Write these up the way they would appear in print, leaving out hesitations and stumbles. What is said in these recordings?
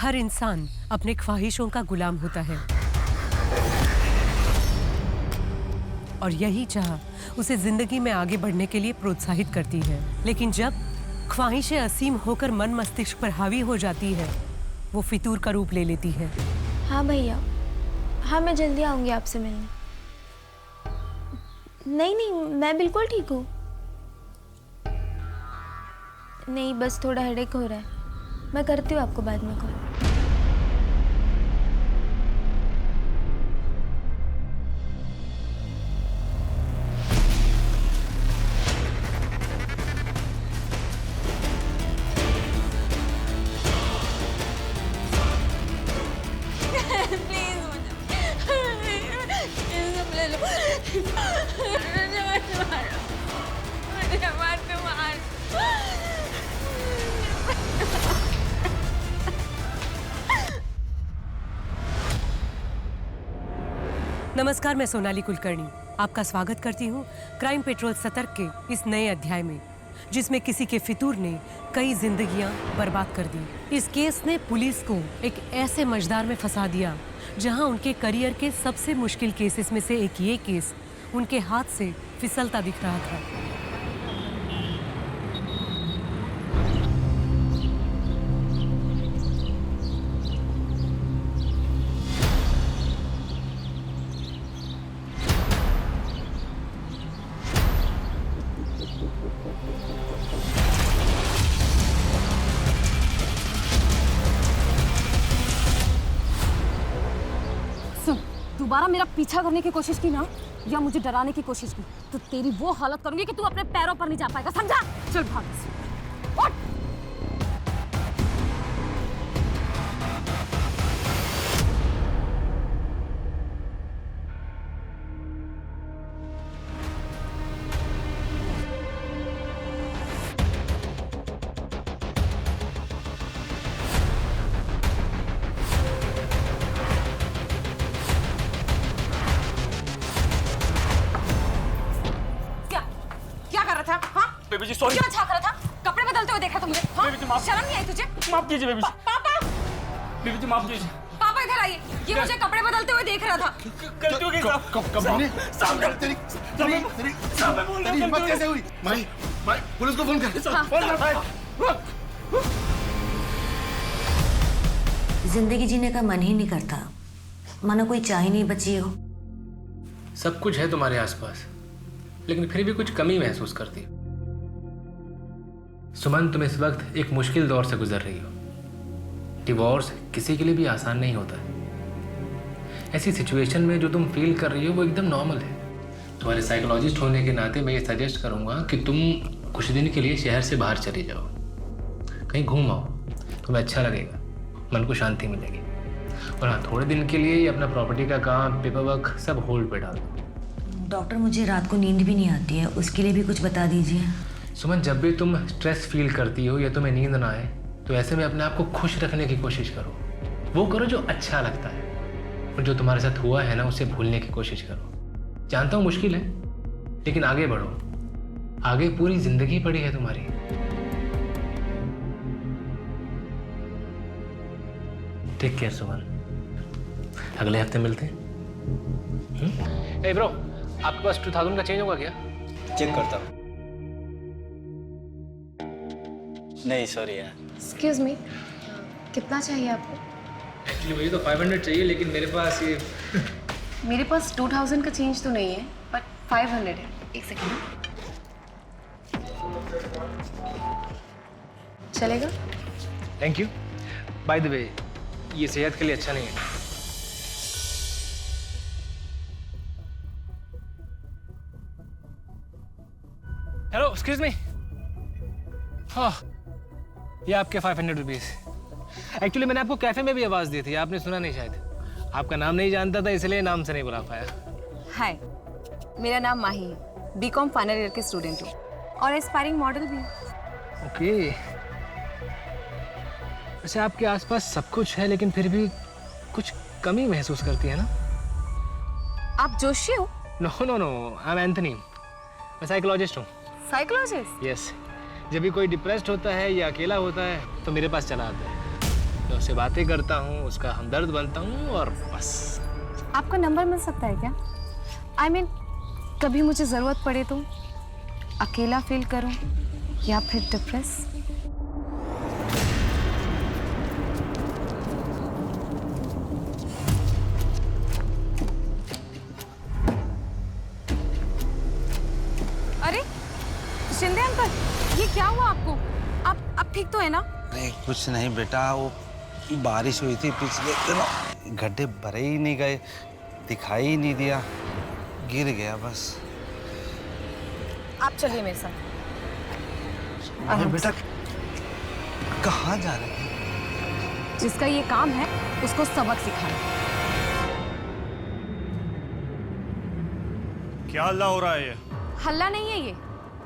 हर इंसान अपने ख्वाहिशों का गुलाम होता है और यही चाह उसे जिंदगी में आगे बढ़ने के लिए प्रोत्साहित करती है। लेकिन जब ख्वाहिशें असीम होकर मन मस्तिष्क पर हावी हो जाती है, वो फितूर का रूप ले लेती है। हाँ भैया, हाँ मैं जल्दी आऊंगी आपसे मिलने। नहीं नहीं, मैं बिल्कुल ठीक हूँ। नहीं, बस थोड़ा हेडेक हो रहा है। मैं करती हूँ आपको बाद में कॉल। नमस्कार, मैं सोनाली कुलकर्णी आपका स्वागत करती हूँ क्राइम पेट्रोल सतर्क के इस नए अध्याय में, जिसमें किसी के फितूर ने कई जिंदगियां बर्बाद कर दी। इस केस ने पुलिस को एक ऐसे मझधार में फंसा दिया जहां उनके करियर के सबसे मुश्किल केसेस में से एक ये केस उनके हाथ से फिसलता दिख रहा था। दोबारा मेरा पीछा करने की कोशिश की ना, या मुझे डराने की कोशिश की, तो तेरी वो हालत करूंगी कि तू अपने पैरों पर नहीं जा पाएगा, समझा? चल भाग से। उठ। बेबी जी सॉरी। क्या झांक रहा था? कपड़े बदलते हुए देखा तुमने? हाँ? बेबी जी माफ। शर्म नहीं आई तुझे? माफ कीजिए बेबी जी। पापा! बेबी जी माफ कीजिए। पापा इधर आइए। ये मुझे कपड़े बदलते हुए देख रहा था। गलती हो गई साहब। कब मैंने साहब तेरी साहब मैं बोल रहा हूँ हिम्मत कैसे हुई? माई पुलिस को फोन कर। जिंदगी जीने का मन ही नहीं करता, मानो कोई चाह ही नहीं बची हो। सब कुछ है तुम्हारे आसपास, लेकिन फिर भी कुछ कमी महसूस करती हो। सुमन, तुम इस वक्त एक मुश्किल दौर से गुजर रही हो। डिवोर्स किसी के लिए भी आसान नहीं होता है। ऐसी सिचुएशन में जो तुम फील कर रही हो वो एकदम नॉर्मल है। तुम्हारे साइकोलॉजिस्ट होने के नाते मैं ये सजेस्ट करूंगा कि तुम कुछ दिन के लिए शहर से बाहर चली जाओ, कहीं घूम आओ, तुम्हें अच्छा लगेगा, मन को शांति मिलेगी। और हाँ, थोड़े दिन के लिए अपना प्रॉपर्टी का काम, पेपर वर्क सब होल्ड पे डाल दो। डॉक्टर, मुझे रात को नींद भी नहीं आती है, उसके लिए भी कुछ बता दीजिए। सुमन, जब भी तुम स्ट्रेस फील करती हो या तुम्हें नींद ना आए, तो ऐसे में अपने आप को खुश रखने की कोशिश करो। वो करो जो अच्छा लगता है, और जो तुम्हारे साथ हुआ है ना, उसे भूलने की कोशिश करो। जानता हूँ मुश्किल है, लेकिन आगे बढ़ो। आगे पूरी जिंदगी पड़ी है तुम्हारी। टेक केयर सुमन। अगले हफ्ते मिलते हैं। ए ब्रो, आपके पास 2000 का चेंज होगा क्या? चेक करता हूँ। नहीं सॉरी यार। एक्सक्यूज मी, कितना चाहिए आपको? एक्चुअली मुझे तो 500 चाहिए, लेकिन मेरे पास ये मेरे पास 2000 का चेंज तो नहीं है, बट 500 है। एक सेकेंड। चलेगा? Thank you. By the way, ये सेहत के लिए अच्छा नहीं है। Hello, excuse me. हाँ, ये आपके 500 रुपीज़। एक्चुअली मैंने आपको कैफे में भी आवाज़ दी थी, आपने सुना नहीं शायद। आपका नाम नहीं जानता था, इसलिए नाम से नहीं बुला पाया। हाय, मेरा नाम माही है, बीकॉम फाइनल ईयर की स्टूडेंट हूँ और एस्पायरिंग मॉडल भी। ओके। अच्छा, आपके आसपास सब कुछ है, लेकिन फिर भी कुछ कमी महसूस करती है ना? आप जोशी हो? No no no, I am Anthony. मैं साइकोलॉजिस्ट हूँ। साइकोलॉजिस्ट? यस। जब भी कोई डिप्रेस्ड होता है या अकेला होता है तो मेरे पास चला आता है। मैं उससे बातें करता हूँ, उसका हमदर्द बनता हूँ और बस। आपका नंबर मिल सकता है क्या? I mean, कभी मुझे ज़रूरत पड़े तो अकेला फील करूं या फिर डिप्रेस। अरे शिंदे अंकल, ये क्या हुआ आपको? आप ठीक तो है ना? नहीं कुछ नहीं बेटा, वो बारिश हुई थी पिछले दिनों, गड्ढे भरे ही नहीं गए, दिखाई ही नहीं दिया, गिर गया बस। आप चलिए मेरे साथ। अरे बेटा कहाँ जा रहे हैं? जिसका ये काम है उसको सबक सिखाना। क्या हल्ला हो रहा है ये? हल्ला नहीं है, ये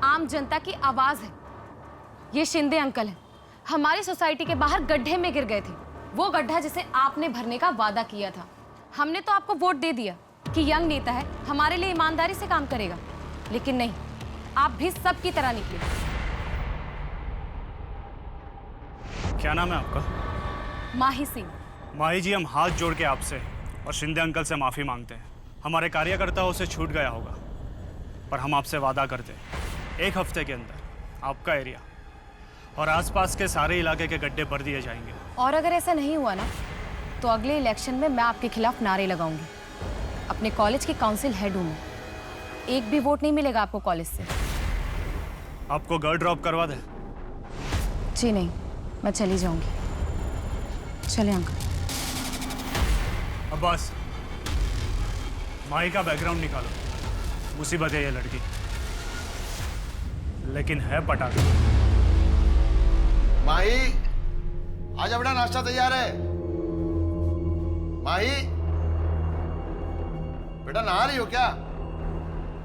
आम जनता की आवाज है। ये शिंदे अंकल हैं, हमारी सोसाइटी के बाहर गड्ढे में गिर गए थे। वो गड्ढा जिसे आपने भरने का वादा किया था। हमने तो आपको वोट दे दिया कि यंग नेता है, हमारे लिए ईमानदारी से काम करेगा, लेकिन नहीं, आप भी सबकी तरह निकले। क्या नाम है आपका? माही सिंह। माही जी, हम हाथ जोड़ के आपसे और शिंदे अंकल से माफ़ी मांगते हैं। हमारे कार्यकर्ताओं से छूट गया होगा, पर हम आपसे वादा करते हैं 1 हफ्ते के अंदर आपका एरिया और आसपास के सारे इलाके के गड्ढे भर दिए जाएंगे। और अगर ऐसा नहीं हुआ ना, तो अगले इलेक्शन में मैं आपके खिलाफ नारे लगाऊंगी। अपने कॉलेज की काउंसिल हेड हूँ मैं, एक भी वोट नहीं मिलेगा आपको कॉलेज से। आपको घर ड्रॉप करवा दे? जी नहीं, मैं चली जाऊंगी। चलिए अंकल। अब्बास, माही का बैकग्राउंड निकालो। मुसीबत है ये लड़की, लेकिन है पटाखा। माही, आजा बेटा, नाश्ता तैयार है। माही, बेटा नहा रही हो क्या?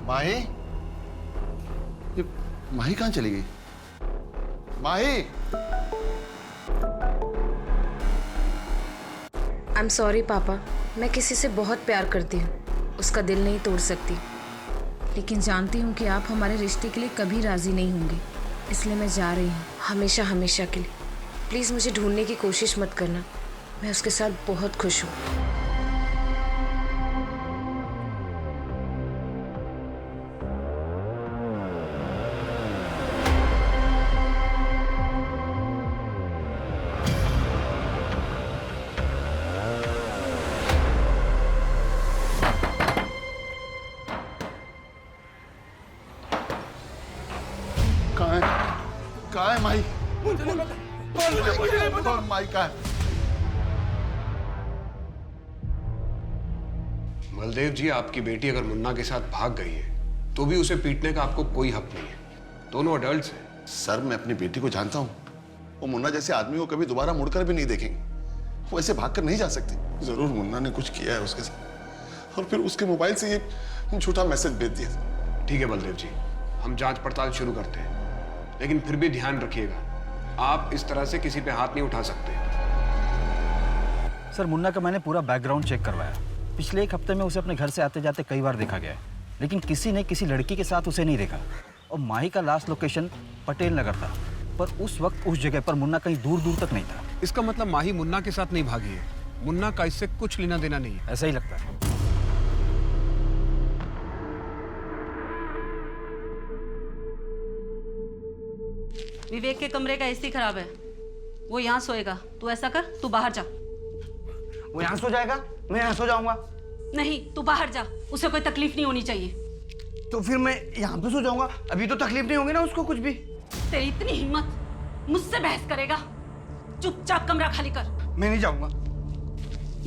माही, ये माही कहाँ चली गई? माही, आई एम सॉरी पापा, मैं किसी से बहुत प्यार करती हूँ, उसका दिल नहीं तोड़ सकती, लेकिन जानती हूँ कि आप हमारे रिश्ते के लिए कभी राजी नहीं होंगे, इसलिए मैं जा रही हूँ, हमेशा हमेशा के लिए। प्लीज़ मुझे ढूंढने की कोशिश मत करना, मैं उसके साथ बहुत खुश हूँ। कहाँ है माही? माही कहाँ है? बलदेव जी, आपकी बेटी अगर मुन्ना के साथ भाग गई है तो भी उसे पीटने का आपको कोई हक नहीं है। दोनों अडल्ट्स हैं। सर, मैं अपनी बेटी को जानता हूँ। वो मुन्ना जैसे आदमी को कभी दोबारा मुड़कर भी नहीं देखेंगे। वो ऐसे भागकर नहीं जा सकती। जरूर मुन्ना ने कुछ किया है उसके साथ, और फिर उसके मोबाइल से ये झूठा मैसेज भेज दिया। ठीक है बलदेव जी, हम जांच पड़ताल शुरू करते हैं, लेकिन फिर भी ध्यान रखिएगा, आप इस तरह से किसी पे हाथ नहीं उठा सकते। सर, मुन्ना का मैंने पूरा बैकग्राउंड चेक करवाया। पिछले 1 हफ्ते में उसे अपने घर से आते जाते कई बार देखा गया है, लेकिन किसी ने किसी लड़की के साथ उसे नहीं देखा। और माही का लास्ट लोकेशन पटेल नगर था, पर उस वक्त उस जगह पर मुन्ना कहीं दूर दूर तक नहीं था। इसका मतलब माही मुन्ना के साथ नहीं भागी है। मुन्ना का इससे कुछ लेना देना नहीं है। ऐसा ही लगता है। विवेक के कमरे का एसी खराब है, वो यहाँ सोएगा। तू ऐसा कर, तू बाहर जा। वो यहाँ सो जाएगा, मैं यहाँ सो जाऊंगा। नहीं, तू बाहर जा, उसे कोई तकलीफ नहीं होनी चाहिए। तो फिर मैं यहाँ पे सो जाऊंगा, अभी तो तकलीफ नहीं होगी ना उसको कुछ भी। तेरी इतनी हिम्मत, मुझसे बहस करेगा? चुपचाप कमरा खाली कर। मैं नहीं जाऊंगा।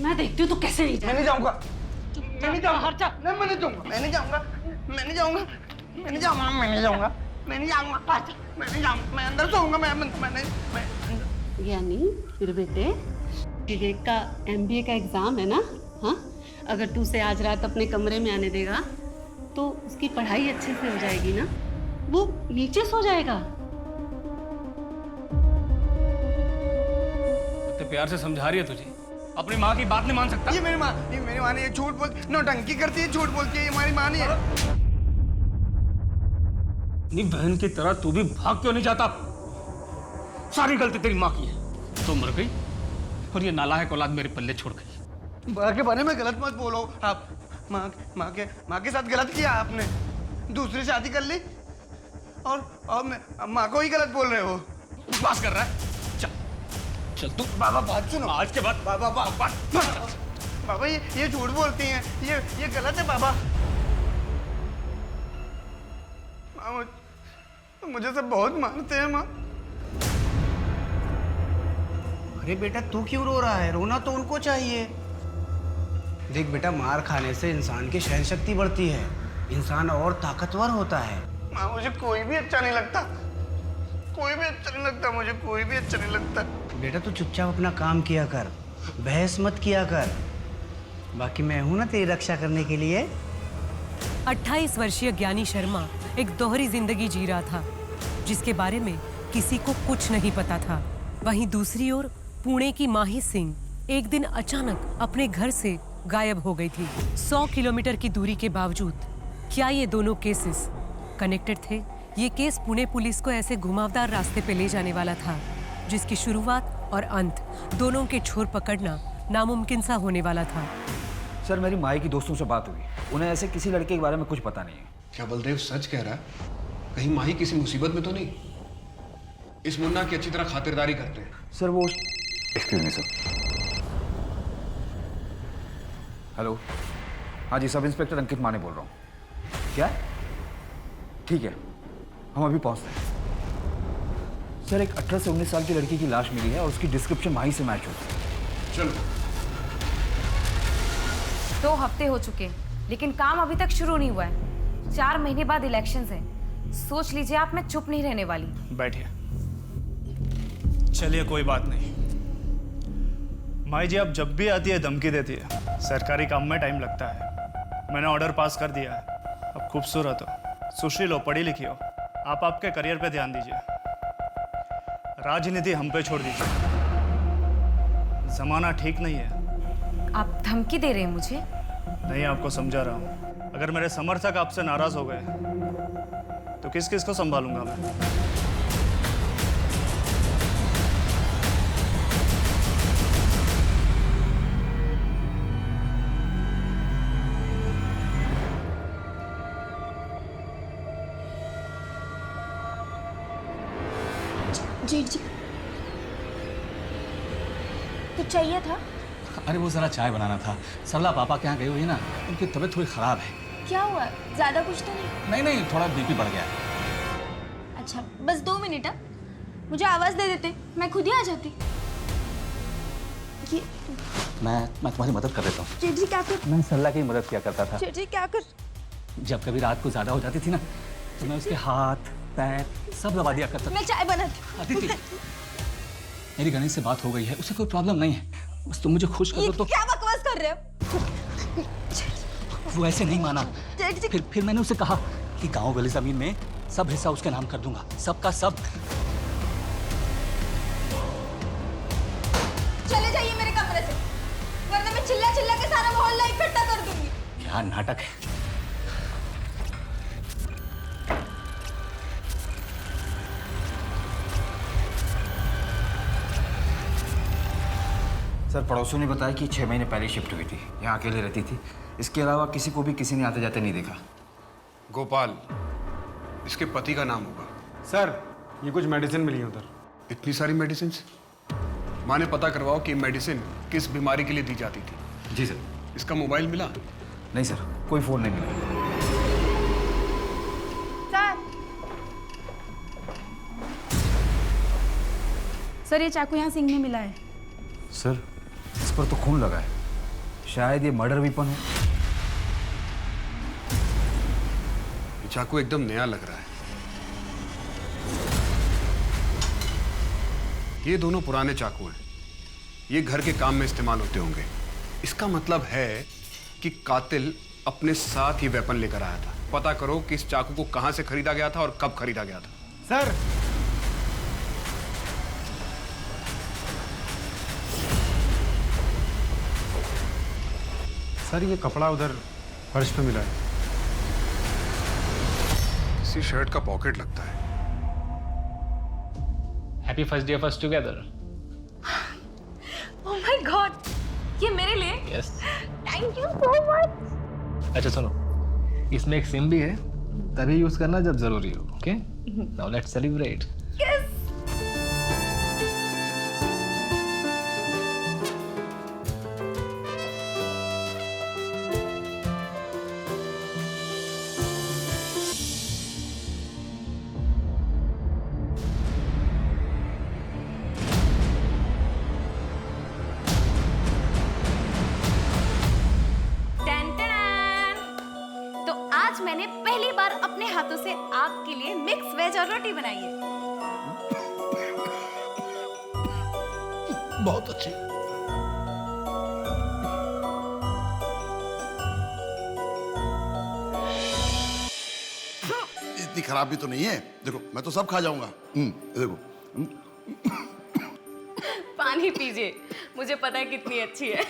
मैं देखती हूँ तू कैसे नहीं मैं नहीं जाऊंगा। मैं नहीं जाऊंगा। हट जा। नहीं, मैं नहीं जाऊंगा। मैं नहीं जाऊंगा। मैं नहीं जाऊंगा। मैं नहीं जाऊंगा। मैं नहीं जाऊंगा। मैं नहीं जाऊंगा। मैं नहीं जाऊंगा। मैं अंदर सोऊंगा। मैं नहीं। यानी फिर बेटे, विवेक का MBA का एग्जाम है ना? हाँ, अगर तू उसे आज रात अपने कमरे में आने देगा तो उसकी पढ़ाई अच्छे से हो जाएगी ना, वो नीचे सो जाएगा। इतने प्यार से समझा रही है तुझे, अपनी माँ की बात नहीं मान सकता? ये मेरी माँ नहीं है, झूठ बोल, नौटंकी करती है, झूठ बोलती है, ये हमारी माँ नहीं है। नहीं, बहन की तरह तू भी भाग क्यों नहीं जाता? सारी गलती तेरी माँ की है। तो मर गई, और ये नालायक औलाद मेरे पल्ले छोड़ गई। माँ के बारे में गलत मत बोलो आप। माँ के साथ गलत किया आपने, दूसरी शादी कर ली और माँ को ही गलत बोल रहे हो। बकवास कर रहा है। चल तू। बाबा बात सुनो। आज के बाद बाबा ये झूठ बोलती हैं, ये गलत है बाबा। मुझे सब बहुत मारते हैं माँ। अरे बेटा तू क्यों रो रहा है? रोना तो उनको चाहिए। देख बेटा, मार खाने से इंसान की सहन शक्ति बढ़ती है, इंसान और ताकतवर होता है। माँ मुझे कोई भी अच्छा नहीं लगता, कोई भी अच्छा नहीं लगता, मुझे कोई भी अच्छा नहीं लगता। बेटा तू चुपचाप अपना काम किया कर, बहस मत किया कर। बाकी मैं हूं ना तेरी रक्षा करने के लिए। 28 वर्षीय ज्ञानी शर्मा एक दोहरी जिंदगी जी रहा था, जिसके बारे में किसी को कुछ नहीं पता था। वहीं दूसरी ओर पुणे की माही सिंह एक दिन अचानक अपने घर से गायब हो गई थी। 100 किलोमीटर की दूरी के बावजूद क्या ये दोनों केसेस कनेक्टेड थे? ये केस पुणे पुलिस को ऐसे घुमावदार रास्ते पे ले जाने वाला था, जिसकी शुरुआत और अंत दोनों के छोर पकड़ना नामुमकिन सा होने वाला था। सर मेरी माई की दोस्तों से बात हुई, उन्हें ऐसे किसी लड़के के बारे में कुछ पता नहीं है। क्या बलदेव सच कह रहा है? कहीं माही किसी मुसीबत में तो नहीं? इस मुन्ना की अच्छी तरह खातिरदारी करते हैं। सर वो एक्सक्यूज मी सर। हेलो, हाँ जी, सब इंस्पेक्टर अंकित माने बोल रहा हूँ। क्या? ठीक है, हम अभी पहुँचते हैं। सर एक 18 से 19 साल की लड़की की लाश मिली है और उसकी डिस्क्रिप्शन माही से मैच होती है। चलो। 2 हफ्ते हो चुके हैं, लेकिन काम अभी तक शुरू नहीं हुआ है। 4 महीने बाद इलेक्शंस हैं। सोच लीजिए आप, मैं चुप नहीं रहने वाली। बैठिए। चलिए कोई बात नहीं। माई जी आप जब भी आती है धमकी देती है। सरकारी काम में टाइम लगता है। मैंने ऑर्डर पास कर दिया है। आप खूबसूरत हो, सुशील हो, पढ़ी लिखी हो। आप आपके करियर पे ध्यान दीजिए, राजनीति हम पे छोड़ दीजिए। जमाना ठीक नहीं है। आप धमकी दे रहे हैं मुझे? नहीं, आपको समझा रहा हूँ। अगर मेरे समर्थक आपसे नाराज हो गए तो किस किस को संभालूंगा मैं? जी जी, कुछ चाहिए था? अरे वो जरा चाय बनाना था। सरला पापा के यहाँ गई हुई है ना, उनकी तबीयत थोड़ी खराब है। क्या हुआ? ज्यादा कुछ तो नहीं? नहीं, थोड़ा बीपी बढ़ गया है। अच्छा बस 2 मिनट। मुझे आवाज दे देते, मैं खुद ही आ जाती। ये मैं तुम्हारी मदद कर देता हूँ। जेठ जी क्या कर? मैं सरला की मदद किया करता था। जेठ जी क्या कर? जब कभी रात को ज्यादा हो जाती थी ना, तो मैं उसके हाथ पैर सब दबा दिया करता था। मैं चाय बनाती। अदिति, मेरी गणेश से बात हो गई है, उसे कोई प्रॉब्लम नहीं है। बस तुम मुझे खुश कर दो तो। क्या बकवास कर रहे हो? वो ऐसे नहीं माना। जेठ जी फिर मैंने उसे कहा कि गांव वाली जमीन में सब हिस्सा उसके नाम कर दूंगा, सबका सब। चले जाइए मेरे कमरे से, वरना मैं चिल्ला चिल्ला के सारा मोहल्ला इकट्ठा कर दूंगी। क्या नाटक है। सर पड़ोसियों ने बताया कि 6 महीने पहले शिफ्ट हुई थी, यहाँ अकेले रहती थी। इसके अलावा किसी को भी किसी ने आते जाते नहीं देखा। गोपाल, इसके पति का नाम होगा। सर ये कुछ मेडिसिन मिली है उधर। इतनी सारी मेडिसिन? माँ ने पता करवाओ कि मेडिसिन किस बीमारी के लिए दी जाती थी। जी सर। इसका मोबाइल मिला? नहीं सर, कोई फोन नहीं मिला। सर ये चाकू यहाँ सिंह में मिला है। सर इस पर तो खून लगा है, शायद ये मर्डर वेपन हो। ये चाकू एकदम नया लग रहा है। ये दोनों पुराने चाकू हैं। ये घर के काम में इस्तेमाल होते होंगे। इसका मतलब है कि कातिल अपने साथ ही वेपन लेकर आया था। पता करो कि इस चाकू को कहां से खरीदा गया था और कब खरीदा गया था। सर सर ये कपड़ा उधर फर्श पे मिला है। किसी शर्ट का पॉकेट लगता है। Happy first day first together. Oh my ये मेरे लिए? Yes. Thank you so much. अच्छा सुनो, इसमें एक सिम भी है, तभी यूज करना जब जरूरी हो। Okay, now let's celebrate. Yes. आज मैंने पहली बार अपने हाथों से आपके लिए मिक्स वेज और रोटी बनाई है। बहुत अच्छी। इतनी खराब भी तो नहीं है। देखो मैं तो सब खा जाऊंगा। देखो। पानी पीजिए, मुझे पता है कितनी अच्छी है।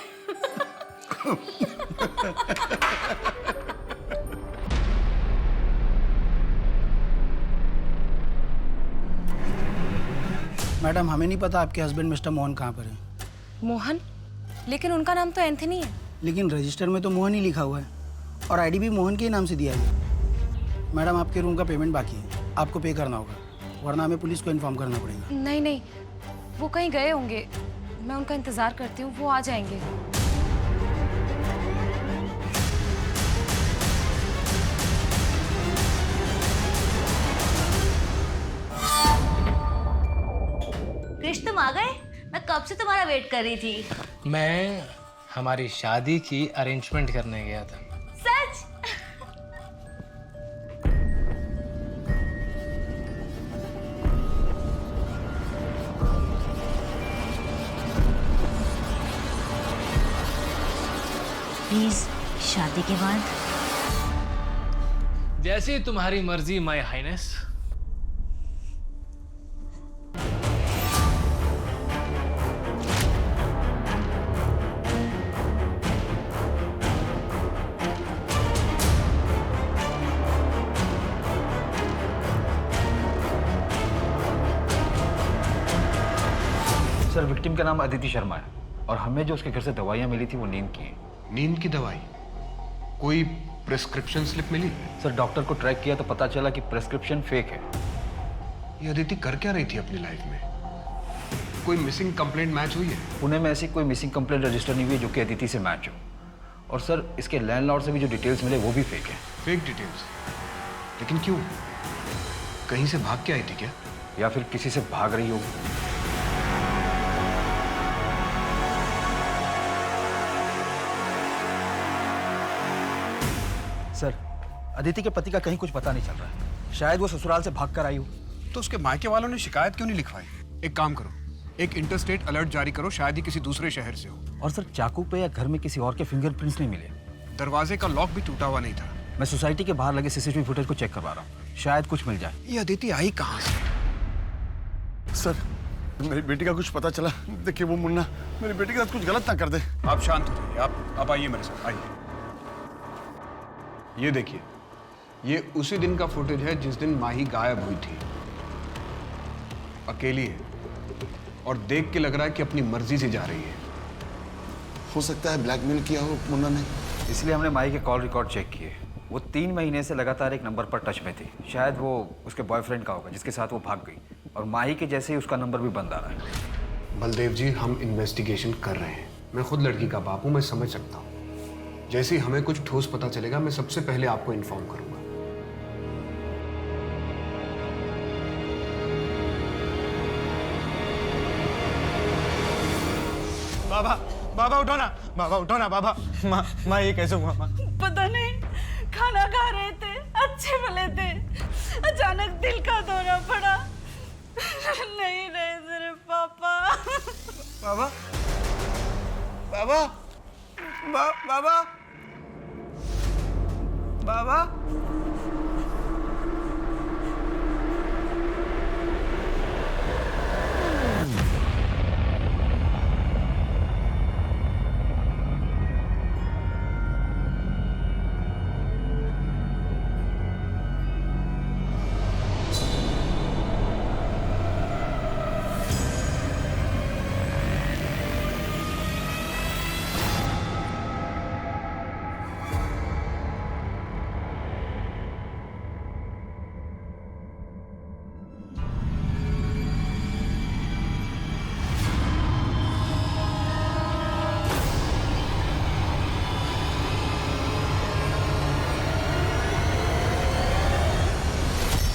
मैडम हमें नहीं पता आपके हस्बैंड मिस्टर मोहन कहाँ पर है। मोहन? लेकिन उनका नाम तो एंथनी है। लेकिन रजिस्टर में तो मोहन ही लिखा हुआ है और आईडी भी मोहन के ही नाम से दिया है। मैडम आपके रूम का पेमेंट बाकी है, आपको पे करना होगा, वरना हमें पुलिस को इन्फॉर्म करना पड़ेगा। नहीं नहीं, वो कहीं गए होंगे, मैं उनका इंतजार करती हूँ, वो आ जाएंगे। कृष्ण तुम आ गए? मैं कब से तुम्हारा वेट कर रही थी। मैं हमारी शादी की अरेंजमेंट करने गया था। सच? प्लीज शादी के बाद? जैसी तुम्हारी मर्जी माय हाइनेस। सर विक्टिम का नाम अदिति शर्मा है और हमें जो उसके घर से दवाइयाँ मिली थी वो नींद की है। नींद की दवाई? कोई प्रिस्क्रिप्शन स्लिप मिली? सर डॉक्टर को ट्रैक किया तो पता चला कि प्रिस्क्रिप्शन फेक है। ये अदिति कर क्या रही थी अपनी लाइफ में? कोई मिसिंग कंप्लेंट मैच हुई है? पुणे में ऐसी कोई मिसिंग कंप्लेंट रजिस्टर नहीं हुई जो कि अदिति से मैच हो। और सर इसके लैंडलॉर्ड से भी जो डिटेल्स मिले वो भी फेक है। Fake details? लेकिन क्यों? कहीं से भाग के आई थी क्या? या फिर किसी से भाग रही होगी। सर अदिति के पति का कहीं कुछ पता नहीं चल रहा है, शायद वो ससुराल से भाग कर आई हो। तो उसके मायके वालों ने शिकायत क्यों नहीं लिखवाई? एक काम करो, एक इंटरस्टेट अलर्ट जारी करो, शायद ही किसी दूसरे शहर से हो। और सर चाकू पे या घर में किसी और के फिंगरप्रिंट्स नहीं मिले। दरवाजे का लॉक भी टूटा हुआ नहीं था। मैं सोसाइटी के बाहर लगे सीसीटीवी फुटेज को चेक करवा रहा हूँ, शायद कुछ मिल जाए। ये अदिति आई कहाँ से? सर मेरी बेटी का कुछ पता चला। देखिए वो मुन्ना मेरी बेटी के साथ कुछ गलत ना कर दे। आप शांत हो जाइए, आप आइए मेरे साथ, आइए। ये देखिए, ये उसी दिन का फुटेज है जिस दिन माही गायब हुई थी। अकेली है और देख के लग रहा है कि अपनी मर्जी से जा रही है। हो सकता है ब्लैकमेल किया हो मुन्ना ने। इसलिए हमने माही के कॉल रिकॉर्ड चेक किए। वो 3 महीने से लगातार एक नंबर पर टच में थी। शायद वो उसके बॉयफ्रेंड का होगा जिसके साथ वो भाग गई, और माही के जैसे ही उसका नंबर भी बंद आ रहा है। बलदेव जी, हम इन्वेस्टिगेशन कर रहे हैं। मैं खुद लड़की का बाप हूं, मैं समझ सकता हूं। जैसे ही हमें कुछ ठोस पता चलेगा मैं सबसे पहले आपको इन्फॉर्म करूंगा। बाबा बाबा उठो ना, बाबा उठो ना बाबा। माँ ये कैसे हुआ माँ? पता नहीं, खाना खा रहे थे, अच्छे भले थे, अचानक दिल का दौरा पड़ा। नहीं रहे तेरे पापा। बाबा बाबा बाबा बाबा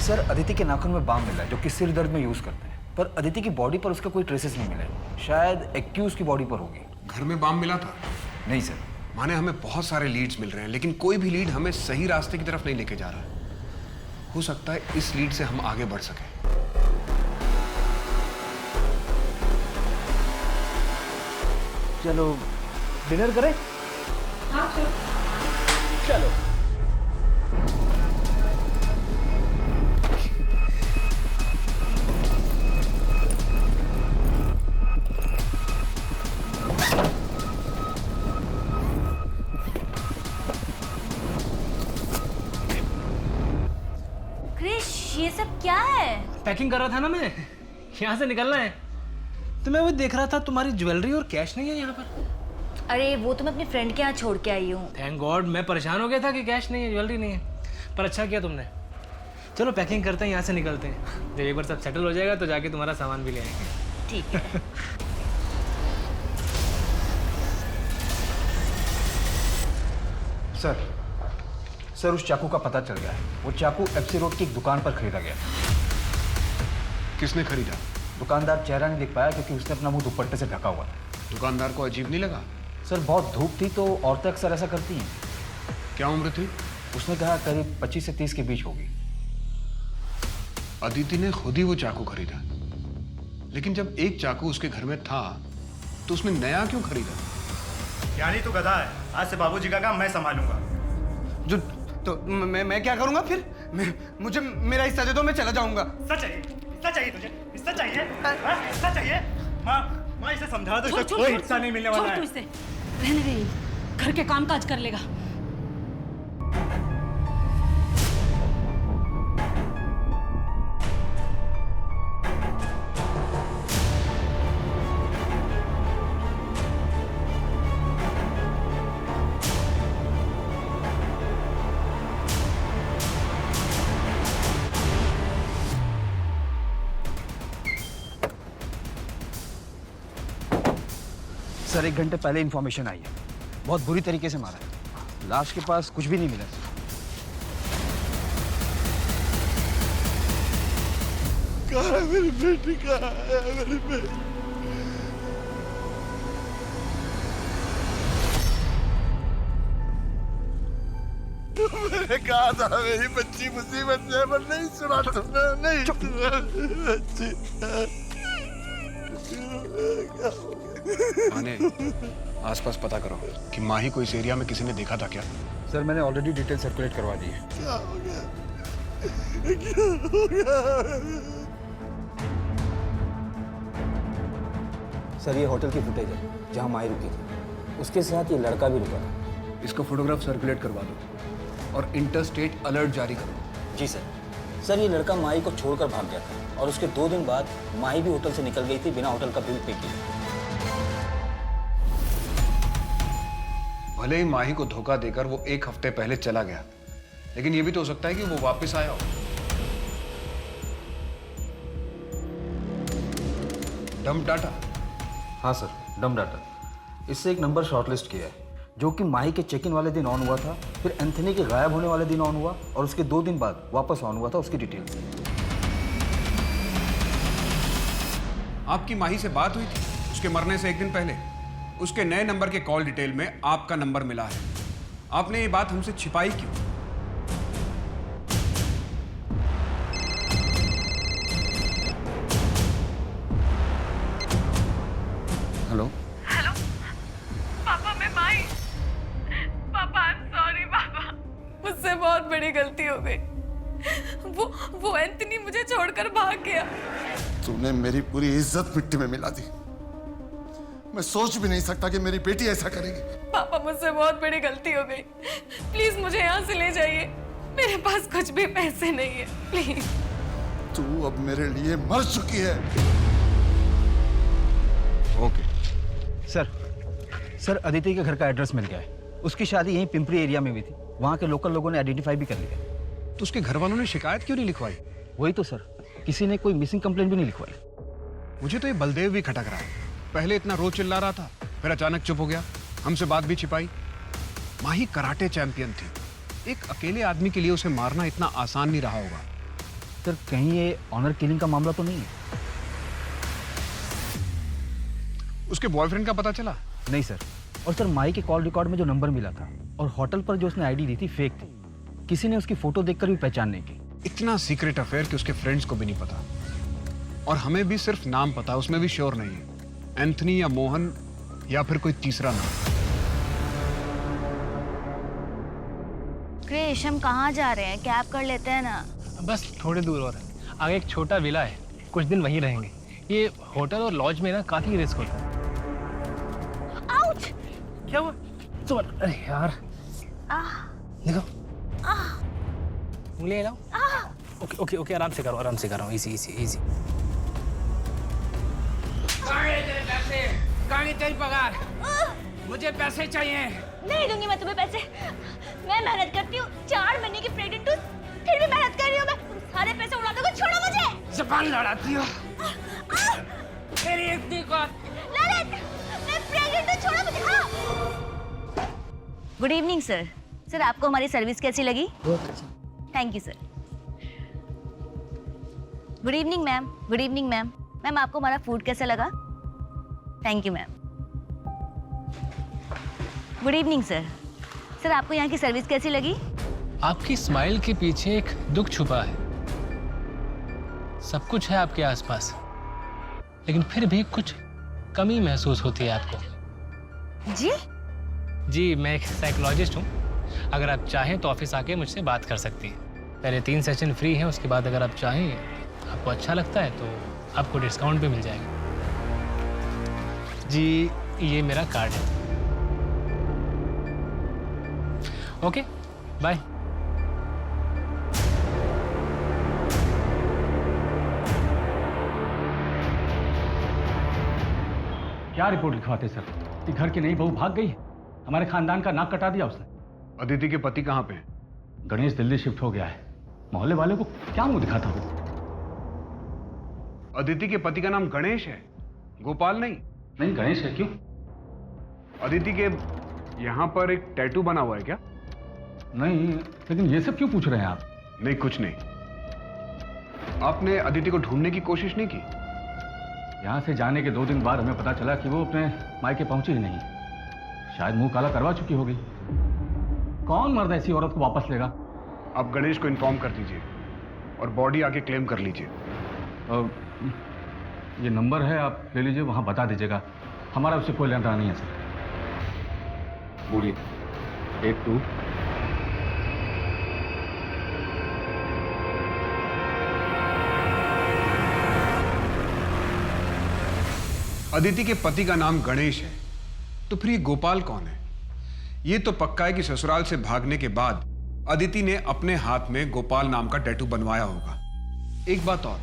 सर अदिति के नाखून में बाम मिला है जो कि सिर दर्द में यूज करते हैं, पर अदिति की बॉडी पर उसका कोई ट्रेसेस नहीं मिले। शायद एक्यूज की बॉडी पर होगी। घर में बाम मिला था? नहीं सर। माने हमें बहुत सारे लीड्स मिल रहे हैं, लेकिन कोई भी लीड हमें सही रास्ते की तरफ नहीं लेके जा रहा है। हो सकता है इस लीड से हम आगे बढ़ सकें। चलो डिनर करें? हाँ चलो। ये सब क्या है? पैकिंग कर रहा था ना मैं, यहाँ से निकलना है। तो मैं वो देख रहा था तुम्हारी ज्वेलरी और कैश नहीं है यहाँ पर। अरे वो तो मैं अपनी फ्रेंड के यहाँ छोड़ के आई हूँ। थैंक गॉड, मैं परेशान हो गया था कि कैश नहीं है, ज्वेलरी नहीं है। पर अच्छा किया तुमने। चलो पैकिंग करते हैं, यहाँ से निकलते हैं। जब एक बार सब सेटल हो जाएगा तो जाके तुम्हारा सामान भी ले आएंगे। ठीक है। सर उस चाकू का पता चल गया है। वो चाकू एफसी रोड की एक दुकान पर खरीदा गया। किसने खरीदा? दुकानदार चेहरा नहीं दिख पाया क्योंकि उसने अपना मुंह दुपट्टे से ढका हुआ था। दुकानदार को अजीब नहीं लगा? सर बहुत धूप थी तो औरतें अक्सर ऐसा करती हैं। क्या उम्र थी? उसने कहा करीब 25 से 30 के बीच होगी। अदिति ने खुद ही वो चाकू खरीदा, लेकिन जब एक चाकू उसके घर में था तो उसने नया क्यों खरीदा? यानी तू गधा है। आज से बाबूजी का काम मैं संभालूंगा। जो तो मैं क्या करूंगा फिर? मुझे मेरा हिस्सा दे दो, मैं चला जाऊंगा। हिस्सा चाहिए? हिस्सा चाहिए तुझे? हिस्सा चाहिए? हिस्सा चाहिए? माँ इसे समझा दो, इसे कोई हिस्सा नहीं मिलने वाला है। इसे रहने दे, घर के काम काज कर लेगा। सर 1 घंटे पहले इन्फॉर्मेशन आई है। बहुत बुरी तरीके से मारा है। लाश के पास कुछ भी नहीं मिला। कहाँ है मेरी बेटी? कहाँ है मेरी बेटी? मैंने कहा था मेरी बच्ची मुसीबत में, पर नहीं सुना तुमने। नहीं सुना बच्ची। माने आसपास पता करो कि माही को इस एरिया में किसी ने देखा था क्या? सर मैंने ऑलरेडी डिटेल सर्कुलेट करवा दी है। क्या हो गया? क्या हो गया? सर ये होटल की फुटेज है जहाँ माही रुकी थी, उसके साथ ये लड़का भी रुका था। इसको फोटोग्राफ सर्कुलेट करवा दो और इंटरस्टेट अलर्ट जारी करो। जी सर। सर ये लड़का माही को छोड़कर भाग गया था और उसके 2 दिन बाद माही भी होटल से निकल गई थी बिना होटल का बिल पे किए। भले ही माही को धोखा देकर वो 1 हफ्ते पहले चला गया, लेकिन ये भी तो हो सकता है कि वो वापस आया हो। Dump data? हाँ सर, डंप डाटा। इससे एक नंबर शॉर्टलिस्ट किया है जो कि माही के चेक इन वाले दिन ऑन हुआ था, फिर एंथनी के गायब होने वाले दिन ऑन हुआ और उसके 2 दिन बाद वापस ऑन हुआ था। उसकी डिटेल्स। आपकी माही से बात हुई थी उसके मरने से 1 दिन पहले? उसके नए नंबर के कॉल डिटेल में आपका नंबर मिला है। आपने ये बात हमसे छिपाई क्यों? हेलो हेलो पापा, मैं माही। पापा आई एम सॉरी पापा, मुझसे बहुत बड़ी गलती हो गई। वो एंथनी मुझे छोड़कर भाग गया। तूने मेरी पूरी इज्जत मिट्टी में मिला दी। मैं सोच भी नहीं सकता कि मेरी बेटी ऐसा करेगी। पापा मुझसे बहुत बड़ी गलती हो गई, प्लीज मुझे यहाँ से ले जाइए। मेरे पास कुछ भी पैसे नहीं है, प्लीज। तू अब मेरे लिए मर चुकी है। ओके सर अदिति के घर का एड्रेस मिल गया है। उसकी शादी यहीं पिंपरी एरिया में हुई थी। वहाँ के लोकल लोगों ने आइडेंटिफाई भी कर लिया। तो उसके घर वालों ने शिकायत क्यों नहीं लिखवाई? वही तो सर, किसी ने कोई मिसिंग कंप्लेंट भी नहीं लिखवाई। मुझे तो ये बलदेव भी खटक रहा है। पहले इतना रोज चिल्ला रहा था, फिर अचानक चुप हो गया, हमसे बात भी छिपाई। माही कराटे चैंपियन थी। एक अकेले आदमी के लिए उसे मारना इतना आसान नहीं रहा होगा। सर कहीं ये ऑनर किलिंग का मामला तो नहीं है? उसके बॉयफ्रेंड का पता चला? नहीं सर। और सर माई के कॉल रिकॉर्ड में जो नंबर मिला था और होटल पर जो उसने आईडी दी थी फेक थी। किसी ने उसकी फोटो देखकर भी पहचान नहीं की। इतना सीक्रेट अफेयर कि उसके फ्रेंड्स को भी नहीं पता, और हमें भी सिर्फ नाम पता, उसमें भी श्योर नहीं है एंथनी या मोहन या फिर कोई तीसरा नाम। क्रिश, हम कहाँ जा रहे हैं? कैब कर लेते हैं ना। बस थोड़ी दूर और है, आगे एक छोटा विला है, कुछ दिन वहीं रहेंगे। ये होटल और लॉज में ना काफी रिस्क होता है। आउच! क्या हुआ? सुन, अरे यार देखो, उंगली हिलाओ। ओके ओके ओके, आराम से करो, इजी इजी इजी। कहाँ गई तेरी पगार? मुझे पैसे चाहिए। नहीं दूंगी मैं तुम्हें पैसे। मैं मेहनत करती हूँ, 4 महीने की प्रेग्नेंट हूँ, फिर भी मेहनत कर रही हूँ मैं। तुम सारे पैसे उड़ा दोगे, छोड़ो मुझे। जबान लड़ाती हो। तेरी इतनी कौन? ललित, मैं प्रेग्नेंट हूँ, छोड़ो मुझे। Good evening sir. सर आपको हमारी सर्विस कैसी लगी? बहुत अच्छा। Thank you sir. Good evening ma'am. Good evening ma'am. Ma'am आपको हमारा फूड कैसा लगा? Thank you ma'am. Good evening sir. Sir आपको यहाँ की सर्विस कैसी लगी? आपकी स्माइल के पीछे एक दुख छुपा है। सब कुछ है आपके आसपास, लेकिन फिर भी कुछ कमी महसूस होती है आपको। जी, मैं एक साइकोलॉजिस्ट हूँ। अगर आप चाहें तो ऑफिस आके मुझसे बात कर सकती हैं। पहले 3 सेशन फ्री हैं, उसके बाद अगर आप चाहें, आपको अच्छा लगता है तो आपको डिस्काउंट भी मिल जाएगा। जी, ये मेरा कार्ड है। Okay, bye. क्या रिपोर्ट लिखवाते सर कि घर की नई बहू भाग गई? हमारे खानदान का नाक कटा दिया उसने। अदिति के पति कहाँ पे हैं? गणेश दिल्ली शिफ्ट हो गया है। मोहल्ले वाले को क्या मुंह दिखाता हूँ? अदिति के पति का नाम गणेश है, गोपाल नहीं? नहीं, गणेश है। क्यों? अदिति के यहाँ पर एक टैटू बना हुआ है क्या? नहीं, लेकिन ये सब क्यों पूछ रहे हैं आप? नहीं, कुछ नहीं। आपने अदिति को ढूंढने की कोशिश नहीं की? यहाँ से जाने के 2 दिन बाद हमें पता चला कि वो अपने मायके पहुंची ही नहीं। शायद मुंह काला करवा चुकी होगी। कौन मर्द ऐसी औरत को वापस लेगा? आप गणेश को इन्फॉर्म कर दीजिए और बॉडी आके क्लेम कर लीजिए। ये नंबर है, आप ले लीजिए, वहाँ बता दीजिएगा। हमारा उससे कोई लेना नहीं है सर। बोलिए। 82 अदिति के पति का नाम गणेश है, तो फिर ये गोपाल कौन है? ये तो पक्का है कि ससुराल से भागने के बाद अदिति ने अपने हाथ में गोपाल नाम का टैटू बनवाया होगा। एक बात और,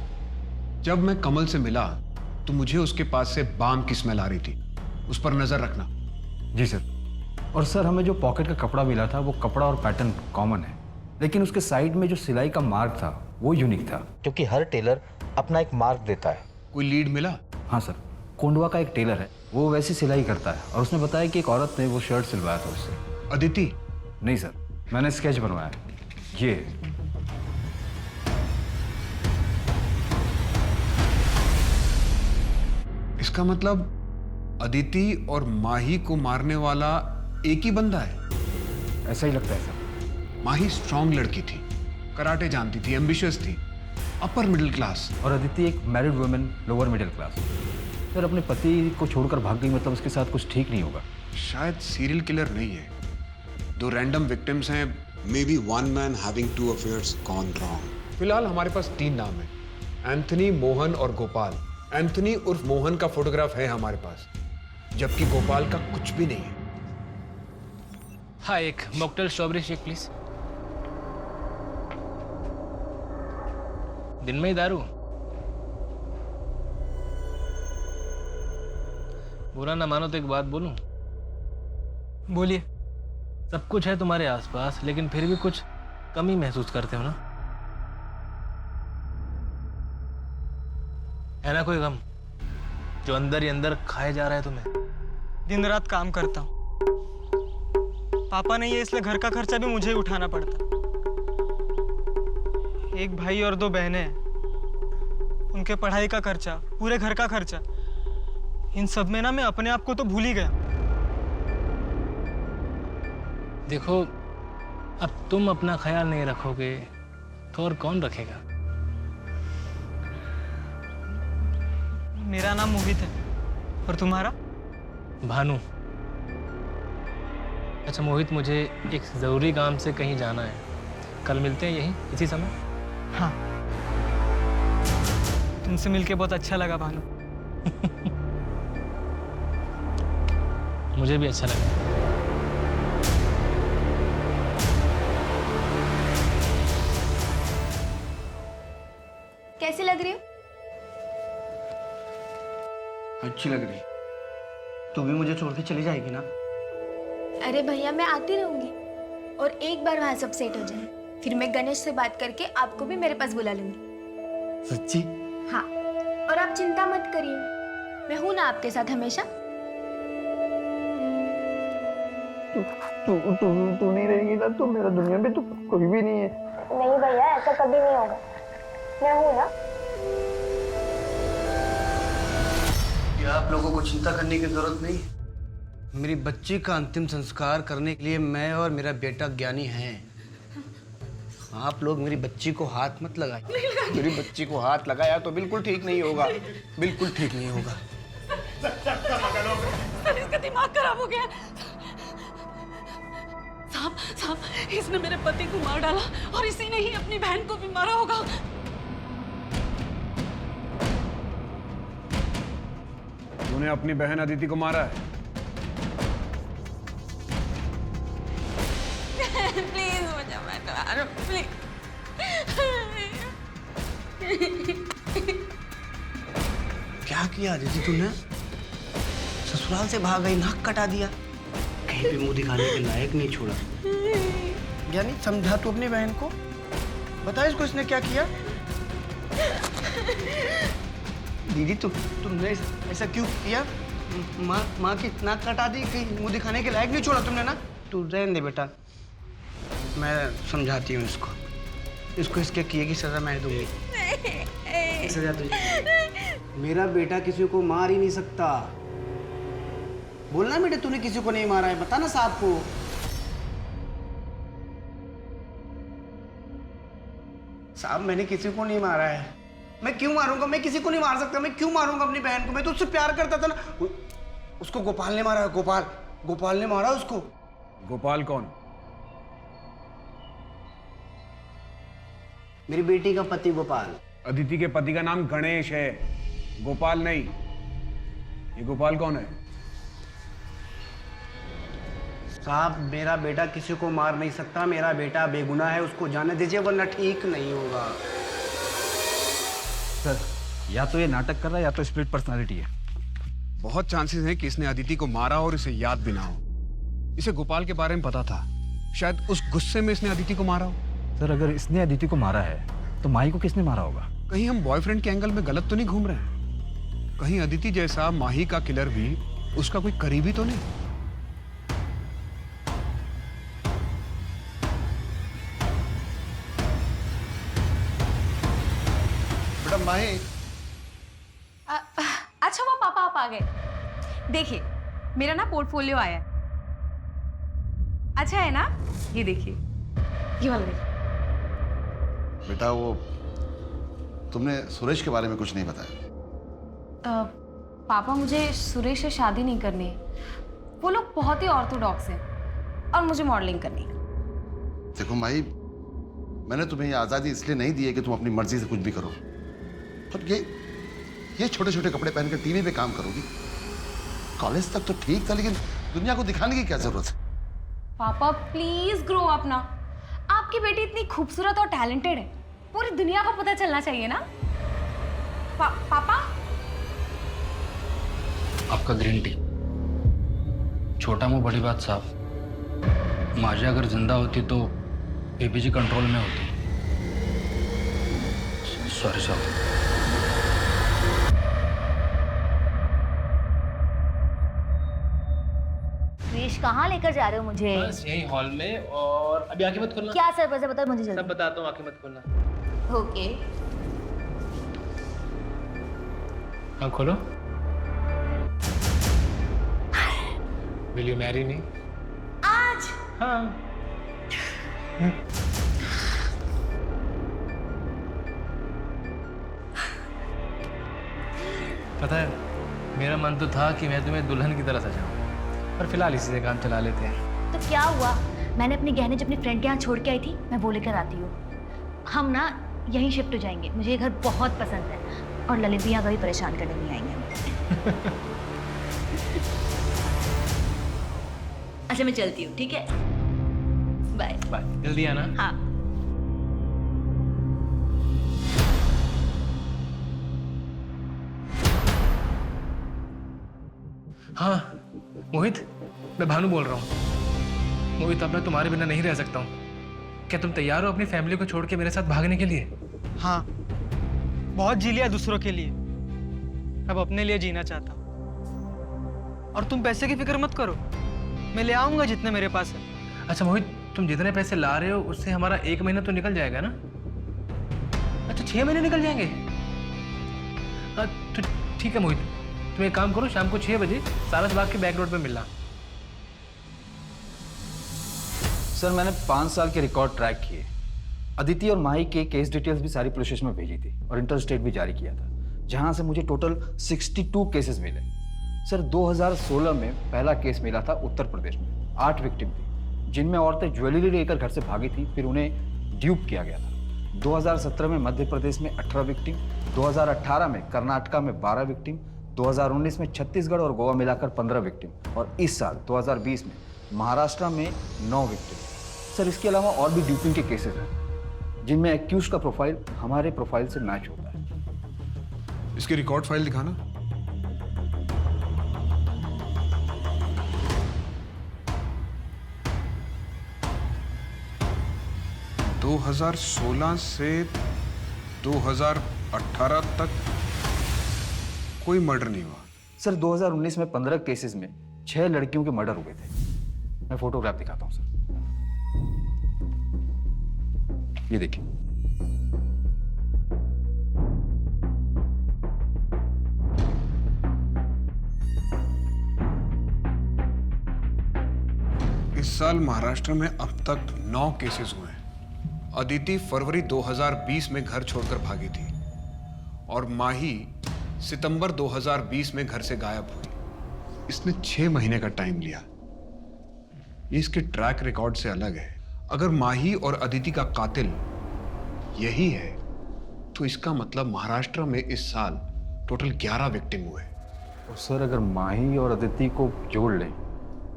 जब मैं कमल से मिला तो मुझे उसके पास से बाम की स्मेल आ रही थी, उस पर नजर रखना। जी सर। और सर हमें जो पॉकेट का कपड़ा मिला था वो कपड़ा और पैटर्न कॉमन है, लेकिन उसके साइड में जो सिलाई का मार्क था वो यूनिक था। क्योंकि हर टेलर अपना एक मार्क देता है। कोई लीड मिला? हाँ सर, कोंडवा का एक टेलर है, वो वैसी सिलाई करता है और उसने बताया कि एक औरत ने वो शर्ट सिलवाया था उससे। अदिति? नहीं सर, मैंने स्केच बनवाया। ये इसका मतलब अदिति और माही को मारने वाला एक ही बंदा है? ऐसा ही लगता है सर। माही स्ट्रांग लड़की थी, कराटे जानती थी, एम्बिशियस थी, अपर मिडिल क्लास। और अदिति एक married women, lower middle class. Sir अपने पति को छोड़कर भाग गई, मतलब उसके साथ कुछ ठीक नहीं होगा। शायद सीरियल किलर नहीं है, 2 रैंडम विक्टिम्स हैं। May be 1 man having 2 affairs gone wrong. फिलहाल हमारे पास 3 नाम है, एंथनी, मोहन और गोपाल। एंथनी उर्फ मोहन का फोटोग्राफ है हमारे पास, जबकि गोपाल का कुछ भी नहीं है। हाँ, एक मॉकटेल स्ट्रॉबेरी शेक प्लीज। दिन में ही दारू? बुरा ना मानो तो एक बात बोलूं? बोलिए। सब कुछ है तुम्हारे आसपास, लेकिन फिर भी कुछ कमी महसूस करते हो ना? है ना कोई गम जो अंदर ही अंदर खाए जा रहा है तुम्हें? दिन रात काम करता हूँ, पापा नहीं है इसलिए घर का खर्चा भी मुझे ही उठाना पड़ता। एक भाई और 2 बहनें हैं। उनके पढ़ाई का खर्चा, पूरे घर का खर्चा, इन सब में ना मैं अपने आप को तो भूल ही गया। देखो, अब तुम अपना ख्याल नहीं रखोगे तो और कौन रखेगा? मेरा नाम मोहित है, और तुम्हारा? भानु। अच्छा मोहित, मुझे एक ज़रूरी काम से कहीं जाना है। कल मिलते हैं यहीं इसी समय? हाँ, तुमसे मिलके बहुत अच्छा लगा भानु। मुझे भी अच्छा लगा। कैसी लग रही हो? अच्छी लग रही। तू भी मुझे छोड़ के चली जाएगी ना? अरे भैया, मैं आती रहूंगी, और एक बार वहाँ सब सेट हो जाए, फिर मैं गणेश से बात करके आपको भी मेरे पास बुला लूंगी। सच्ची? हाँ, और आप चिंता मत करिए, मैं हूं ना आपके साथ हमेशा। तू नहीं रहेगी ना तो मेरा दुनिया में तो कोई भी नहीं है। नहीं भैया, ऐसा कभी नहीं होगा, मैं हूं ना। क्या आप लोगों को चिंता करने की जरूरत नहीं? मेरी बच्ची का अंतिम संस्कार करने के लिए मैं और मेरा बेटा ज्ञानी हैं। आप लोग मेरी बच्ची को हाथ मत लगाए। मेरी बच्ची को हाथ लगाया तो बिल्कुल ठीक नहीं होगा, बिल्कुल ठीक नहीं होगा। इसका दिमाग खराब हो गया। साहब, इसने मेरे पति को मार डाला, और इसी ने ही अपनी बहन को भी मारा होगा। तूने अपनी बहन अदिति को मारा है? प्लीज मुझे मत मारो, प्लीज। क्या किया अदिति तूने? ससुराल से भाग गई, नाक कटा दिया, कहीं भी मुंह दिखाने के लायक नहीं छोड़ा। ज्ञानी, समझा तू अपनी बहन को, बता इसको इसने क्या किया। दीदी तुमने ऐसा क्यों किया? माँ की नाक कटा दी, कहीं मुंह दिखाने के लायक नहीं छोड़ा तुमने ना। तू रहने दे बेटा, मैं समझाती हूँ इसको इसके किए की सजा मैं दूंगी। सजा तुझे। मेरा बेटा किसी को मार ही नहीं सकता। बोलना बेटा, तूने किसी को नहीं मारा है, बता ना साहब को। साहब, मैंने किसी को नहीं मारा है। मैं क्यों मारूंगा? मैं किसी को नहीं मार सकता। मैं क्यों मारूंगा अपनी बहन को? मैं तो उससे प्यार करता था ना। उसको गोपाल ने मारा है। गोपाल ने मारा उसको। गोपाल कौन? मेरी बेटी का पति गोपाल। अदिति के पति का नाम गणेश है, गोपाल नहीं। ये गोपाल कौन है? साहब, मेरा बेटा किसी को मार नहीं सकता। मेरा बेटा बेगुनाह है, उसको जाने दीजिए वरना ठीक नहीं होगा। सर, या तो ये नाटक कर रहा है या तो स्प्लिट पर्सनालिटी है। बहुत चांसेस हैं कि इसने अदिति को मारा और इसे याद भी ना हो। इसे गोपाल के बारे में पता था, शायद उस गुस्से में इसने अदिति को मारा हो। सर, अगर इसने अदिति को मारा है तो माही को किसने मारा होगा? कहीं हम बॉयफ्रेंड के एंगल में गलत तो नहीं घूम रहे हैं? कहीं अदिति जैसा माही का किलर भी उसका कोई करीबी तो नहीं? बेटा माही। अच्छा वो पापा आप आ गए। देखिए, मेरा ना पोर्टफोलियो आया है। अच्छा है ना? ये देखिए, ये वाला देखिए। बेटा, वो तुमने सुरेश के बारे में कुछ नहीं बताया। पापा, मुझे सुरेश से शादी नहीं करनी है। वो लोग बहुत ही ऑर्थोडॉक्स हैं, और मुझे मॉडलिंग करनी है। देखो माही, मैंने तुम्हें ये आज़ादी इसलिए नहीं दी है कि तुम अपनी मर्जी से कुछ भी करो। और ये छोटे छोटे कपड़े पहनकर टीवी पे काम करोगी। कॉलेज तक तो ठीक था, लेकिन दुनिया को दिखाने की क्या जरूरत है? पापा प्लीज ग्रो अप ना। आपकी बेटी इतनी खूबसूरत और टैलेंटेड है, पूरी दुनिया को पता चलना चाहिए ना। पापा, आपका ग्रीन टी। छोटा मुंह बड़ी बात साहब। माजी अगर जिंदा होती तो बीबीजी कंट्रोल में होती। सॉरी साहब। क्रिश, कहाँ लेकर जा रहे हो मुझे? बस यही हॉल में, और अभी आंखें मत खोलना। क्या सर? वैसे बताओ मुझे जल्दी। सब बताता हूँ, आंखें मत खोलना। ओके। हाँ खोलो। Will you marry me? आज? हाँ। पता है, मेरा मन तो था कि मैं तुम्हें दुल्हन की तरह सजाऊं, पर फिलहाल इसी से काम चला लेते हैं। तो क्या हुआ, मैंने अपने गहने जब अपनी फ्रेंड के यहाँ छोड़ के आई थी, मैं वो लेकर आती हूँ। हम ना यहीं शिफ्ट हो जाएंगे, मुझे ये घर बहुत पसंद है और ललित भी यहाँ कभी परेशान करने नहीं आएंगे। अच्छा मैं चलती हूँ, ठीक है? बाय बाय, जल्दी आना। हाँ। हाँ मोहित, मैं भानु बोल रहा हूँ। मोहित, अब मैं तुम्हारे बिना नहीं रह सकता हूँ। क्या तुम तैयार हो अपनी फैमिली को छोड़ के मेरे साथ भागने के लिए? हाँ, बहुत जी लिया दूसरों के लिए, अब अपने लिए जीना चाहता हूँ। और तुम पैसे की फिक्र मत करो, मैं ले आऊंगा जितने मेरे पास है। अच्छा मोहित, तुम जितने पैसे ला रहे हो उससे हमारा 1 महीना तो निकल जाएगा ना? अच्छा 6 महीने निकल जाएंगे? तो ठीक है मोहित, तुम एक काम करो, शाम को 6 बजे सारस बाग के बैक रोड पे मिलना। सर मैंने 5 साल के रिकॉर्ड ट्रैक किए। अदिति और माही के केस डिटेल्स भी सारी पुलिस स्टेशन में भेजी थी और इंटर स्टेट भी जारी किया था, जहां से मुझे टोटल 62 केसेस मिले। सर 2016 में पहला केस मिला था उत्तर प्रदेश में, 8 विक्टिम थी, जिनमें औरतें ज्वेलरी लेकर घर से भागी थी, फिर उन्हें ड्यूप किया गया था। 2017 में मध्य प्रदेश में 18 विक्टिम, 2018 में कर्नाटका में 12 विक्टिम, 2019 में छत्तीसगढ़ और गोवा मिलाकर 15 विक्टिम और इस साल 2020 में महाराष्ट्र में 9 विक्टिम। सर इसके अलावा और भी ड्यूपिंग के केसेस हैं, जिनमें एक्यूज का प्रोफाइल हमारे प्रोफाइल से मैच होता है। इसकी रिकॉर्ड फाइल दिखाना। दो 2016 से 2018 तक कोई मर्डर नहीं हुआ। सर 2019 में 15 केसेस में 6 लड़कियों के मर्डर हुए थे। मैं फोटोग्राफ दिखाता हूं सर, ये देखिए। इस साल महाराष्ट्र में अब तक 9 केसेस हुए हैं। अदिति फरवरी 2020 में घर छोड़कर भागी थी और माही सितंबर 2020 में घर से गायब हुई। इसने 6 महीने का टाइम लिया। ये इसके ट्रैक रिकॉर्ड से अलग है। अगर माही और अदिति का कातिल यही है तो इसका मतलब महाराष्ट्र में इस साल टोटल 11 विक्टिम हुए। और सर अगर माही और अदिति को जोड़ लें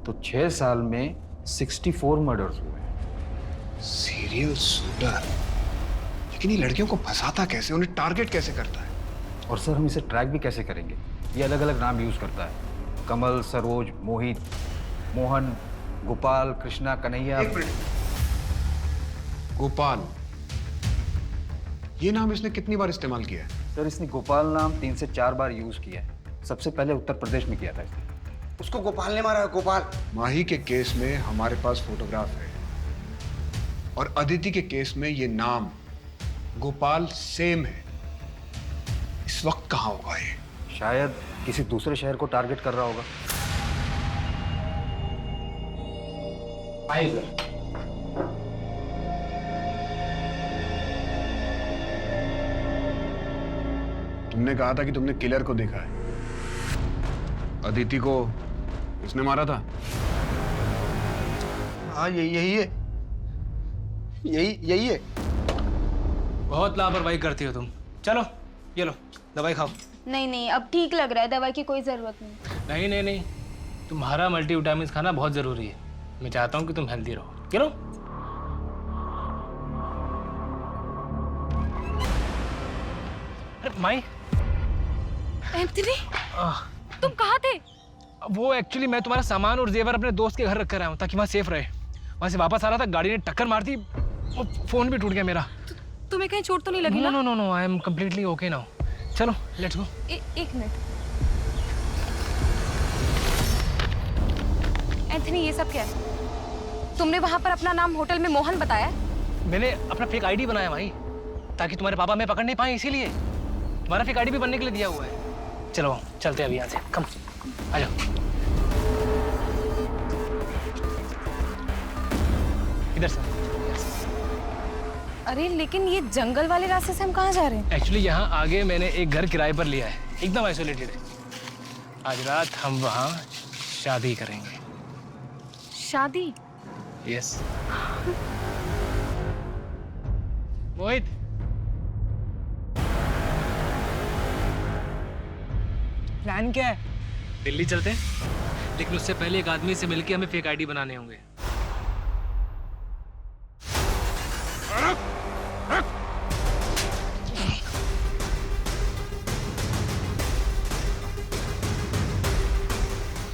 तो 6 साल में 64 मर्डर्स हुए। सीरियल शूटर, लेकिन ये लड़कियों को फंसाता कैसे, उन्हें टारगेट कैसे करता है? और सर हम इसे ट्रैक भी कैसे करेंगे? ये अलग अलग नाम यूज करता है, कमल, सरोज, मोहित, मोहन, गोपाल, कृष्णा, कन्हैया। गोपाल, ये नाम इसने कितनी बार इस्तेमाल किया है? सर इसने गोपाल नाम 3 से 4 बार यूज किया है। सबसे पहले उत्तर प्रदेश में किया था इसने। उसको गोपाल ने मारा है, गोपाल। माही के केस में हमारे पास फोटोग्राफ है और अदिति के केस में ये नाम गोपाल सेम है। इस वक्त कहाँ होगा ये? शायद किसी दूसरे शहर को टारगेट कर रहा होगा। तुमने कहा था कि तुमने किलर को देखा है। अदिति को इसने मारा था? हाँ यही है, यही है। बहुत लापरवाही करती हो तुम। चलो ये लो दवाई खाओ। नहीं नहीं, अब ठीक लग रहा है, दवाई की कोई जरूरत नहीं। नहीं नहीं नहीं, तुम्हारा मल्टीविटामिन खाना बहुत जरूरी है। मैं चाहता हूँ कि तुम हेल्दी रहो। चलो। अरे माई। एंथनी, तुम कहाँ थे? वो एक्चुअली मैं तुम्हारा सामान और जेवर अपने दोस्त के घर रख कर आया हूँ ताकि वहाँ सेफ रहे। वहाँ से वापस आ रहा था, गाड़ी ने टक्कर मार दी, फोन भी टूट गया मेरा। तुम्हें कहीं चोट तो नहीं लगी ना? No no no, I am completely okay now. चलो लेट्स गो। एक मिनट एंथनी, ये सब क्या है? तुमने वहां पर अपना नाम होटल में मोहन बताया? मैंने अपना फेक आईडी बनाया भाई। ताकि तुम्हारे पापा हमें पकड़ नहीं पाए, इसीलिए तुम्हारा फेक आईडी भी बनने के लिए दिया हुआ है। चलो चलते हैं अभी यहाँ से, कम आ जाओ। इधर से। अरे लेकिन ये जंगल वाले रास्ते से हम कहाँ जा रहे हैं? एक्चुअली यहाँ आगे मैंने एक घर किराए पर लिया है, एकदम आइसोलेटेड है। आज रात हम वहाँ शादी करेंगे। शादी? यस। मोहित, प्लान क्या है? दिल्ली चलते हैं, लेकिन उससे पहले एक आदमी से मिलके हमें फेक आईडी बनाने होंगे।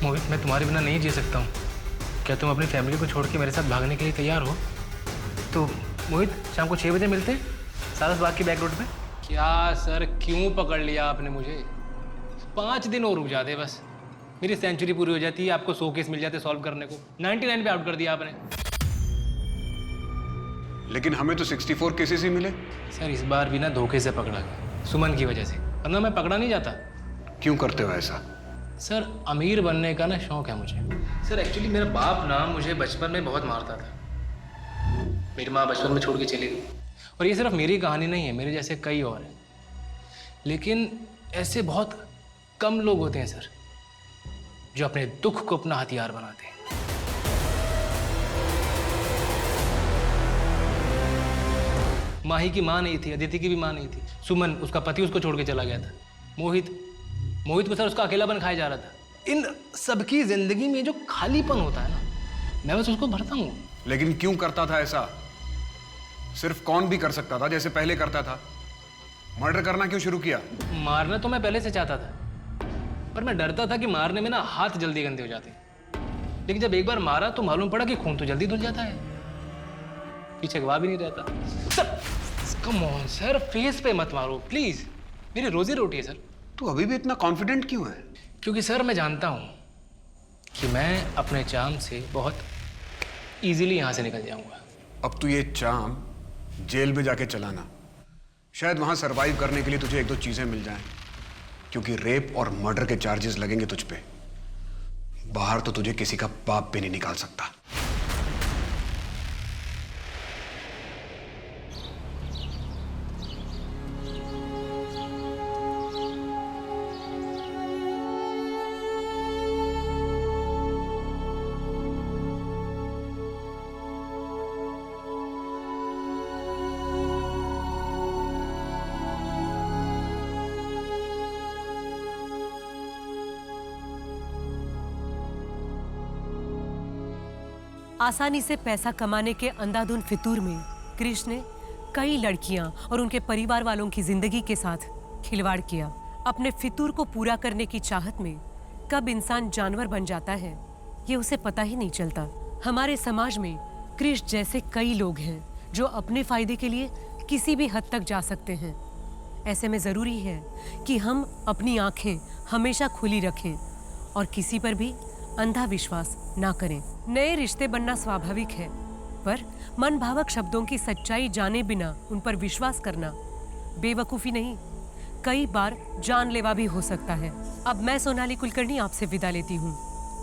मोहित, मैं तुम्हारे बिना नहीं जी सकता हूँ। क्या तुम अपनी फैमिली को छोड़ के मेरे साथ भागने के लिए तैयार हो? तो मोहित, शाम को 6 बजे मिलते हैं सारस बाग की बैक रोड पे। क्या सर, क्यों पकड़ लिया आपने मुझे? 5 दिन और रुक जाते बस, मेरी सेंचुरी पूरी हो जाती है, आपको 100 केस मिल जाते सॉल्व करने को। 99 पे आउट कर दिया आपने। लेकिन हमें तो 64 केसेस ही मिले। सर इस बार भी ना धोखे से पकड़ा गया, सुमन की वजह से, वरना मैं पकड़ा नहीं जाता। क्यों करते हो ऐसा? सर अमीर बनने का ना शौक है मुझे। सर एक्चुअली मेरा बाप ना मुझे बचपन में बहुत मारता था। मेरी माँ बचपन में छोड़ के चली गई। और ये सिर्फ मेरी कहानी नहीं है, मेरे जैसे कई और हैं। लेकिन ऐसे बहुत कम लोग होते हैं सर, जो अपने दुख को अपना हथियार बनाते हैं। माही की माँ नहीं थी, अदिति की भी माँ नहीं थी। सुमन, उसका पति उसको छोड़ के चला गया था। मोहित को सर उसका अकेलापन खाया जा रहा था। इन सबकी जिंदगी में जो खालीपन होता है ना, मैं बस उसको भरता हूँ। लेकिन क्यों करता था ऐसा? सिर्फ कौन भी कर सकता था जैसे पहले करता था। मर्डर करना क्यों शुरू किया? मारना तो मैं पहले से चाहता था, पर मैं डरता था कि मारने में ना हाथ जल्दी गंदे हो जाते हैं। लेकिन जब एक बार मारा तो मालूम पड़ा कि खून तो जल्दी धुल जाता है, पीछे गवाह भी नहीं रहता। Sir come on sir, face पे मत मारो प्लीज, मेरी रोजी रोटी है सर। तू अभी भी इतना कॉन्फिडेंट क्यों है? क्योंकि सर मैं जानता हूं कि मैं अपने चार्म से बहुत इजीली यहां से निकल जाऊंगा। अब तू ये चार्म जेल में जाके चलाना, शायद वहां सरवाइव करने के लिए तुझे 1-2 चीजें मिल जाएं, क्योंकि रेप और मर्डर के चार्जेस लगेंगे तुझ पे। बाहर तो तुझे किसी का बाप भी नहीं निकाल सकता। आसानी से पैसा कमाने के अंधाधुंध फितूर में कृष्ण ने कई लड़कियां और उनके परिवार वालों की जिंदगी के साथ खिलवाड़ किया। अपने फितूर को पूरा करने की चाहत में कब इंसान जानवर बन जाता है, ये उसे पता ही नहीं चलता। हमारे समाज में कृष्ण जैसे कई लोग हैं जो अपने फायदे के लिए किसी भी हद तक जा सकते हैं। ऐसे में जरूरी है कि हम अपनी आंखें हमेशा खुली रखें और किसी पर भी अंधा विश्वास ना करें। नए रिश्ते बनना स्वाभाविक है, पर मन भावक शब्दों की सच्चाई जाने बिना उन पर विश्वास करना बेवकूफ़ी नहीं, कई बार जानलेवा भी हो सकता है। अब मैं सोनाली कुलकर्णी आपसे विदा लेती हूँ।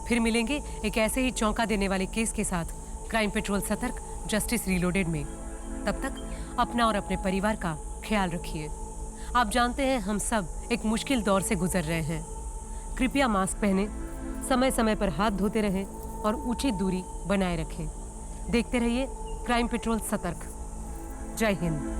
फिर मिलेंगे एक ऐसे ही चौंका देने वाले केस के साथ क्राइम पेट्रोल सतर्क, जस्टिस रीलोडेड में। तब तक अपना और अपने परिवार का ख्याल रखिए। आप जानते हैं हम सब एक मुश्किल दौर से गुजर रहे हैं। कृपया मास्क पहने, समय समय पर हाथ धोते रहें और उचित दूरी बनाए रखें। देखते रहिए क्राइम पेट्रोल सतर्क। जय हिंद।